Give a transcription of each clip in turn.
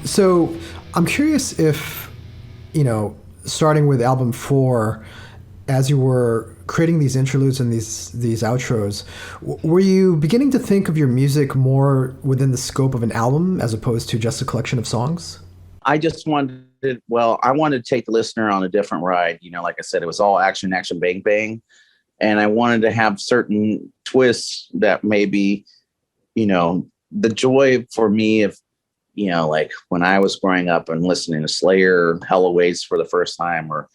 So I'm curious if, starting with album four, as you were creating these interludes and these outros, were you beginning to think of your music more within the scope of an album as opposed to just a collection of songs? I just wanted, well, I wanted to take the listener on a different ride. Like I said, it was all action, action, bang, bang. And I wanted to have certain twists that maybe, the joy for me of, like when I was growing up and listening to Slayer, Hell Awaits for the first time, or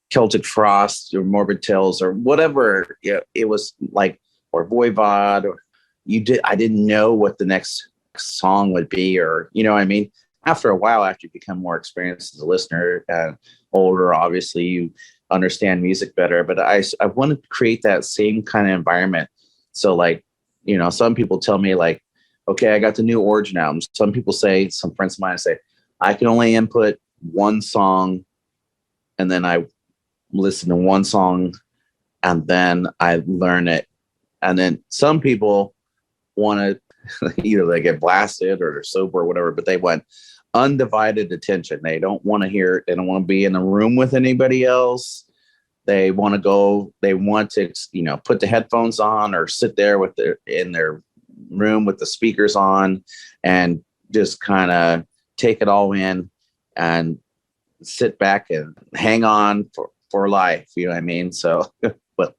Celtic Frost, or Morbid Tales, or whatever it was like, or Voivod, or I didn't know what the next song would be, or what I mean. After a while, after you become more experienced as a listener, older, obviously you understand music better. But I wanted to create that same kind of environment. So like, some people tell me like, okay, I got the new Origin album. Some people say, some friends of mine say, I can only input one song, and then I listen to one song, and then I learn it. And then some people want to either they get blasted or they're sober or whatever, but they want undivided attention. They don't want to hear it. They don't want to be in a room with anybody else. They want to put the headphones on or sit there in their room with the speakers on and just kind of take it all in and sit back and hang on for life. You know what I mean? So, but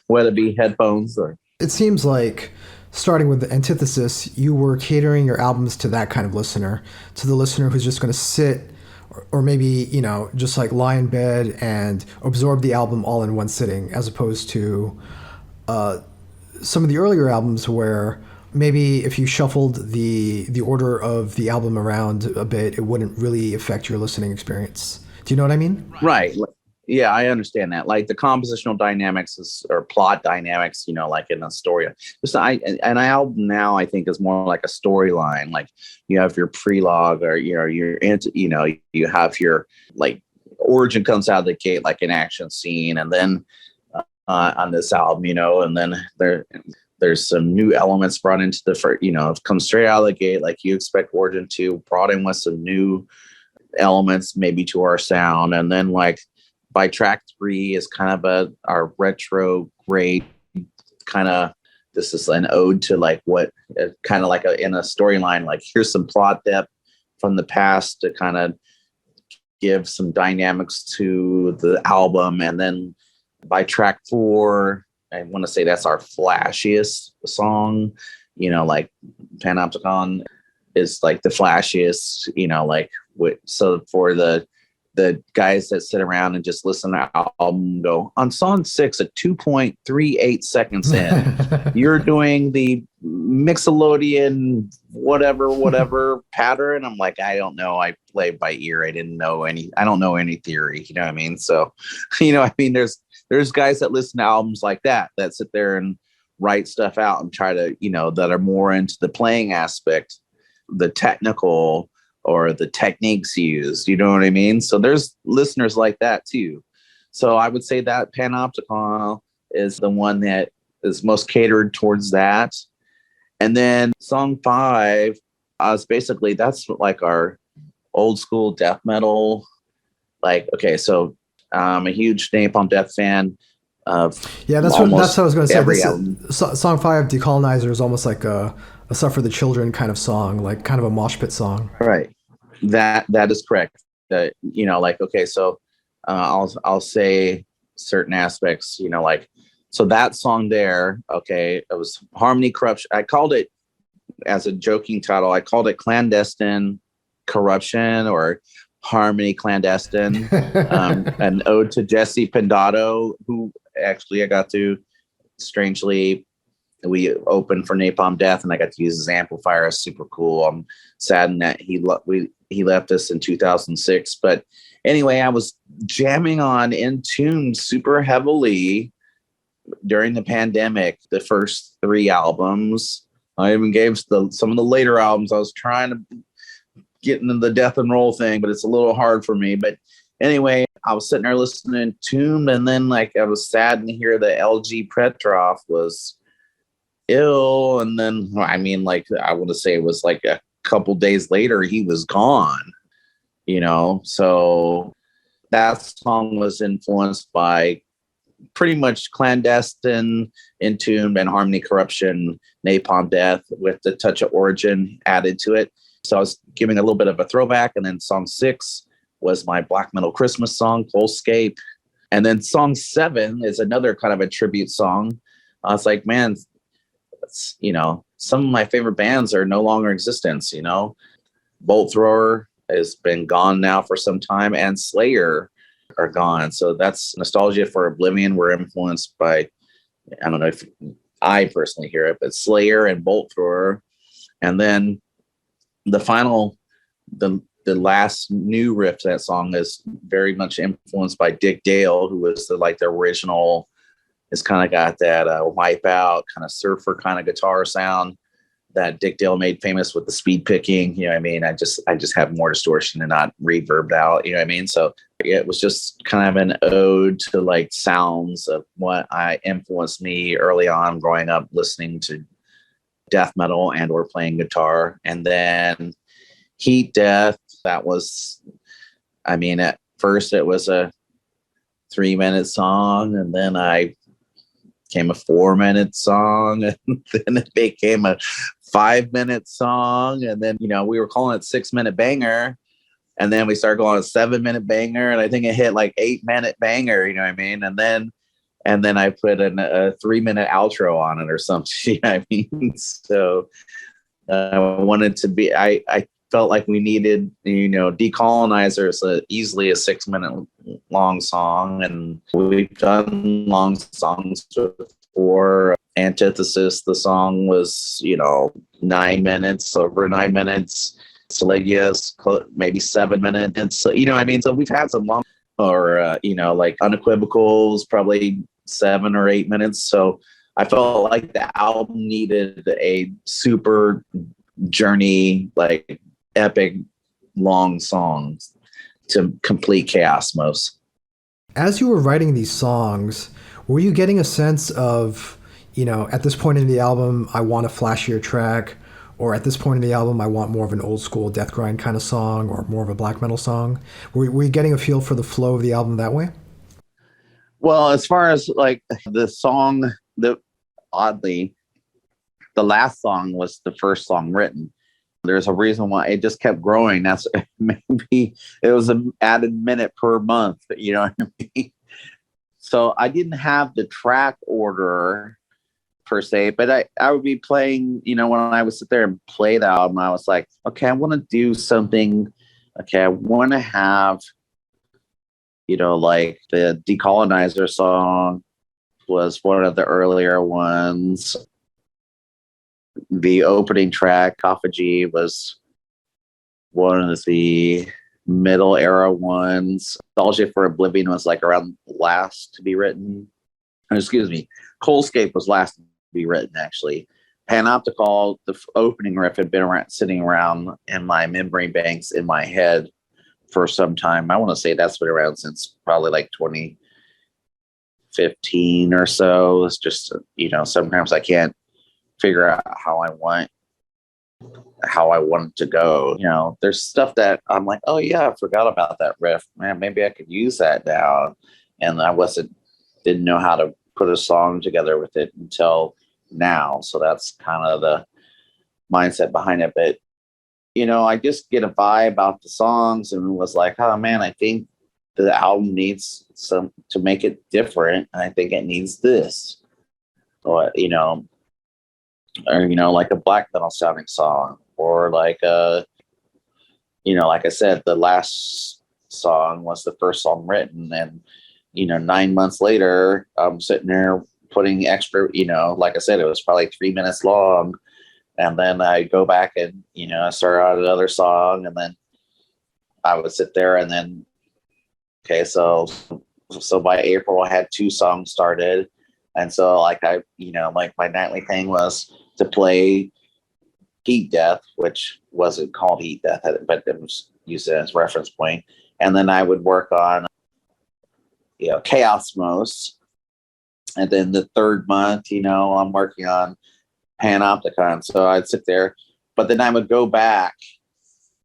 whether it be headphones or. It seems like, starting with the Antithesis, you were catering your albums to that kind of listener, to the listener who's just going to sit or maybe, just like lie in bed and absorb the album all in one sitting, as opposed to some of the earlier albums where maybe if you shuffled the order of the album around a bit, it wouldn't really affect your listening experience. Do you know what I mean? Right. Yeah, I understand that. Like the compositional dynamics or plot dynamics, like in a story. An album now, I think, is more like a storyline. Like you have your prelogue, or you have your like Origin comes out of the gate like an action scene, and then on this album, and then there's some new elements brought into it comes straight out of the gate like you expect Origin to, brought in with some new elements maybe to our sound, and then like by track 3 is kind of our retro great kind of, this is an ode to like what kind of like in a storyline, like here's some plot depth from the past to kind of give some dynamics to the album. And then by track 4, I want to say that's our flashiest song, like Panopticon is like the flashiest, so for the guys that sit around and just listen to the album, go on song 6 at 2.38 seconds in, you're doing the Mixolydian whatever pattern. I'm like, I don't know. I play by ear. I don't know any theory. You know what I mean? So, there's guys that listen to albums like that sit there and write stuff out and try to, that are more into the playing aspect, the technical or the techniques used, you know what I mean? So there's listeners like that too. So I would say that Panopticon is the one that is most catered towards that. And then song 5 is basically, that's like our old school death metal. Like, okay, so I'm a huge Napalm Death fan. That's what I was going to say. Song 5, Decolonizer, is almost like a Suffer the Children kind of song, like kind of a mosh pit song. Right. That is correct. Like, okay, so I'll say certain aspects, like, so that song there, okay, it was Harmony Corruption. I called it, as a joking title, I called it Clandestine Corruption, or Harmony Clandestine, an ode to Jesse Pendato, who actually I got to, strangely, we opened for Napalm Death, and I got to use his amplifier. It's super cool. I'm saddened that he left us in 2006. But anyway, I was jamming on In Tune super heavily during the pandemic. The first 3 albums, I even gave some of the later albums. I was trying to get into the death and roll thing, but it's a little hard for me. But anyway, I was sitting there listening to Tune, and then like I was saddened to hear that LG Petrov was ill. And then, I mean, like, I want to say it was like a couple days later, he was gone, So that song was influenced by pretty much Clandestine, Entombed, and Harmony Corruption, Napalm Death, with the touch of Origin added to it. So I was giving a little bit of a throwback. And then song 6 was my black metal Christmas song, Coalscape. And then song 7 is another kind of a tribute song. I was like, man, some of my favorite bands are no longer in existence, Bolt Thrower has been gone now for some time, and Slayer are gone. So that's Nostalgia for Oblivion. We're influenced by, I don't know if I personally hear it, but Slayer and Bolt Thrower. And then the last new riff to that song is very much influenced by Dick Dale, who was the original. It's kind of got that Wipeout kind of surfer kind of guitar sound that Dick Dale made famous with the speed picking. You know what I mean? I just have more distortion and not reverbed out. You know what I mean? So it was just kind of an ode to sounds of what influenced me early on growing up, listening to death metal and or playing guitar. And then Heat Death, that was, at first it was a 3-minute song, and then became a 4-minute song, and then it became a 5-minute song, and then we were calling it 6-minute banger, and then we started going a 7-minute banger, and I think it hit 8-minute banger, you know what I mean? And then I put a 3-minute outro on it or something. You know what I mean? So I wanted to be. I felt like we needed, Decolonizer is easily a 6-minute long song, and we've done long songs before. Antithesis, the song was 9 minutes, over 9 minutes. Saligia's maybe 7 minutes. So, so we've had some long, or Unequivocal is probably 7 or 8 minutes. So I felt like the album needed a super journey, epic long songs to complete Chaosmos. As you were writing these songs, were you getting a sense of, at this point in the album, I want a flashier track, or at this point in the album, I want more of an old school death grind kind of song, or more of a black metal song? Were you getting a feel for the flow of the album that way? Well, as far as the song, oddly, the last song was the first song written. There's a reason why it just kept growing. That's maybe it was an added minute per month, you know what I mean? So I didn't have the track order per se, but I would be playing, when I would sit there and play the album, I was like, okay, I want to do something. Okay, I want to have, the Decolonizer song was one of the earlier ones. The opening track, Autophagy, was one of the middle era ones. Nostalgia for Oblivion was around last to be written. Excuse me. Coalscape was last to be written, actually. Panopticon, the opening riff, had been sitting around in my memory banks in my head for some time. I want to say that's been around since probably 2015 or so. It's just, sometimes I can't figure out how I want it to go. There's stuff that I'm like, oh yeah, I forgot about that riff. Man, maybe I could use that now. And I didn't know how to put a song together with it until now. So that's kind of the mindset behind it. But, I just get a vibe about the songs and was like, oh man, I think the album needs some to make it different. And I think it needs this. Or, like a black metal sounding song, or like I said, the last song was the first song written, and 9 months later, I'm sitting there putting extra, like I said, it was probably 3 minutes long, and then I go back and I start out another song, and then I would sit there, and then so by April I had 2 songs started, and so my nightly thing was to play Heat Death, which wasn't called Heat Death, but it was used as reference point. And then I would work on, Chaosmos. And then the third month, I'm working on Panopticon. So I'd sit there But then I would go back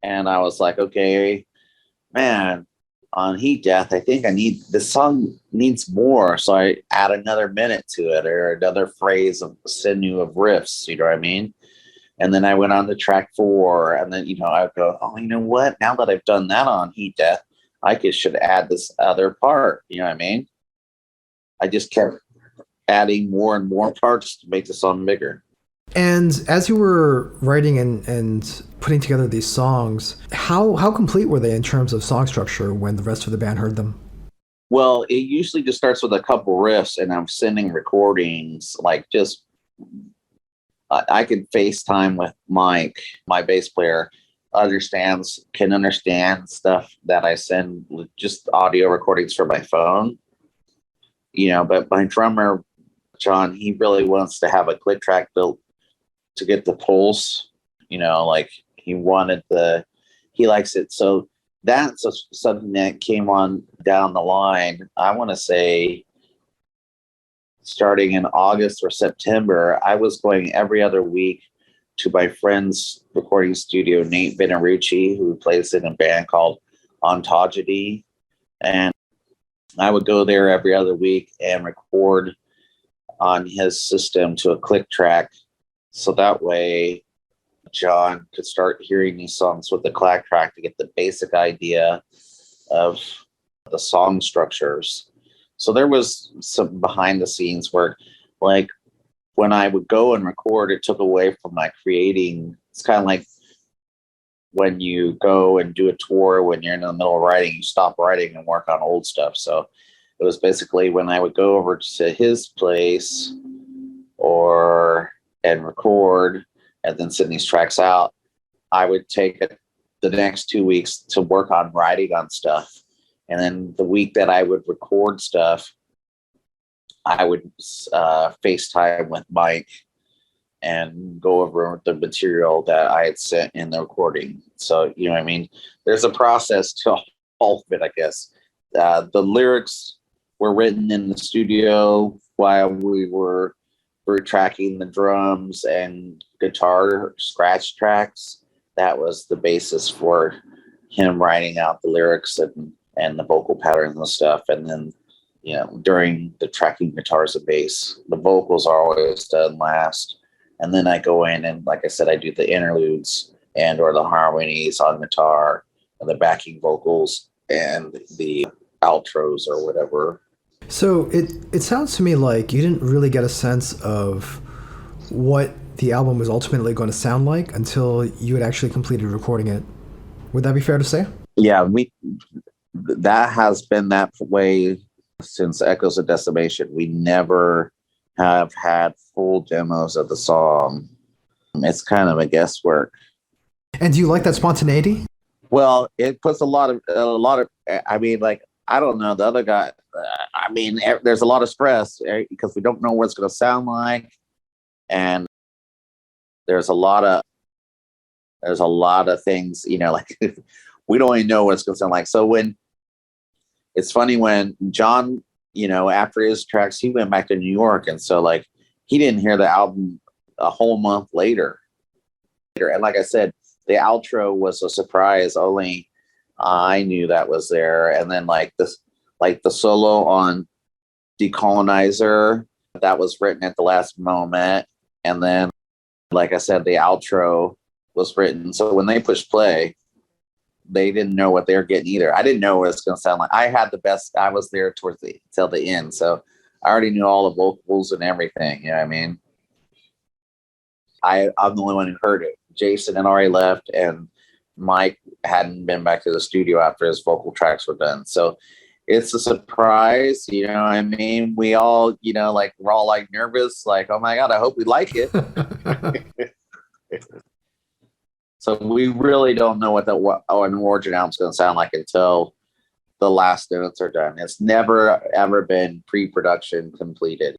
and I was like, okay, man, on Heat Death, I think this song needs more. So I add another minute to it or another phrase of sinew of riffs, you know what I mean? And then I went on to track 4, and then, I would go, oh, you know what? Now that I've done that on Heat Death, should add this other part. You know what I mean? I just kept adding more and more parts to make the song bigger. And as you were writing and putting together these songs, how complete were they in terms of song structure when the rest of the band heard them? Well, it usually just starts with a couple riffs, and I'm sending recordings, like just I could FaceTime with Mike, my bass player, can understand stuff that I send with just audio recordings from my phone. But my drummer, John, he really wants to have a click track built to get the pulse, like he likes it. So that's something that came on down the line. I want to say starting in August or September, I was going every other week to my friend's recording studio, Nate Benarucci, who plays in a band called Ontogeny. And I would go there every other week and record on his system to a click track. So that way John could start hearing these songs with the click track to get the basic idea of the song structures. So there was some behind the scenes work, like when I would go and record, it took away from my creating. It's kind of like when you go and do a tour, when you're in the middle of writing, you stop writing and work on old stuff. So it was basically when I would go over to his place and record and then send these tracks out, I would take the next 2 weeks to work on writing on stuff. And then the week that I would record stuff, I would FaceTime with Mike and go over the material that I had sent in the recording. So, you know what I mean? There's a process to all of it, I guess. The lyrics were written in the studio while we were tracking the drums and guitar scratch tracks. That was the basis for him writing out the lyrics and the vocal patterns and stuff. And then, during the tracking guitars and bass, the vocals are always done last. And then I go in and, like I said, I do the interludes or the harmonies on guitar and the backing vocals and the outros or whatever. So it sounds to me like you didn't really get a sense of what the album was ultimately going to sound like until you had actually completed recording it. Would that be fair to say? Yeah, that has been that way since Echoes of Decimation. We never have had full demos of the song. It's kind of a guesswork. And do you like that spontaneity? Well, it puts a lot of, I mean, like, I don't know, the other guy, there's a lot of stress because we don't know what it's going to sound like. And there's a lot of things, like we don't even know what it's going to sound like. So it's funny when John, after his tracks, he went back to New York. And so like, he didn't hear the album a whole month later. And like I said, the outro was a surprise. Only I knew that was there. And then like the solo on Decolonizer, that was written at the last moment. And then, like I said, the outro was written. So when they pushed play, they didn't know what they were getting either. I didn't know what it's going to sound like. I was there till the end. So I already knew all the vocals and everything. You know what I mean? I'm the only one who heard it. Jason had already left and Mike hadn't been back to the studio after his vocal tracks were done. So it's a surprise, you know what I mean? We all, we're all like nervous, like, oh my God, I hope we like it. So we really don't know what an origin album's going to sound like until the last notes are done. It's never, ever been pre-production completed.